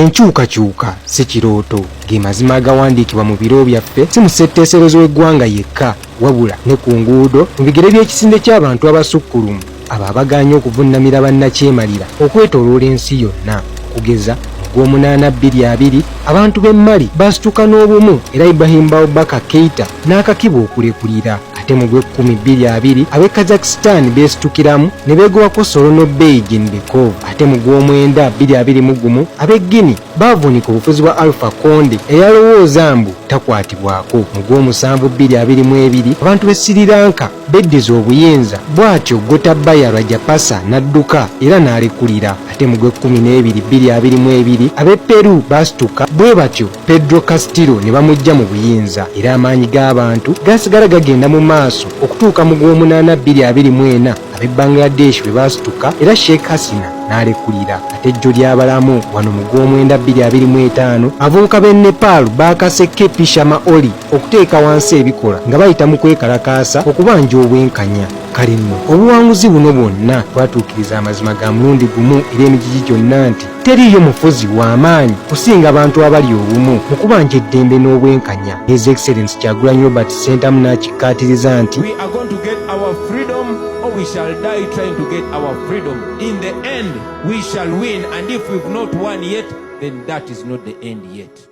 Enkyukakyuka si kirooto ge mazima agawandiikibwa mu biro byaffe si mu ssetteeserezo w'eggwanga yekka wabula ne ku nguudo mu bigere by'ekisinde ky'abantu abasukkulumu abo abagaanye okuvunnamira bannakyemalira okwetooloola ensi yonna okugeza Gw'omunaana 2020 abantu b'Emali basituka n'obumu era Ibrahim Boubacar Keita n'akakiba okulekulira ate mu Gw'ekkumi 2020 ab'e Kazakhstan beesitukiramu ne beegobako Soronorbey Jeenbekov ate mu Gw'omwenda 2021 ab'e Guinea baavuunika obufuzi bwa Alpha Conde eyalowooza mbu takwatibwako mu Gw'omusanvu 2022 abantu b'e Sri Lanka beddiza obuyinza bw'atyo Gotabaya Rajapaksa n'adduka era n'alekulira ate mu Gw'ekkumi 2022 ab'e Peru basituka bwe batyo Pedro Castillo ne bamujja mu buyinza era amaanyi g'abantu gasigala gagenda mu maaso okutuuka mu Gw'omunaana 2024 ab'e Bangladesh bwe basituka era Sheikh Hasina n'alekulira ate ejjo ly'abalamu wano mu Gw'omwenda 2025 abavubuka b'e Nepal baakase Kepi Sharma-Oli okuteeka wansi ebikola nga bayita mu kwekalakaasa okubanja obwenkanya. Kale nno obuwanguzi buno bwonna bwatuukiriza amazima ga mulundi gumu era emigigi gyonna nti teriiyo mufuzi w'amaanyi kusinga abantu abali obumu mu kubanja eddembe n'obwenkanya. His Excellency Kyagulanyi Robert Ssentamu n'akikkaatiriza nti we shall die trying to get our freedom. In the end, we shall win, and if we've not won yet, then that is not the end yet.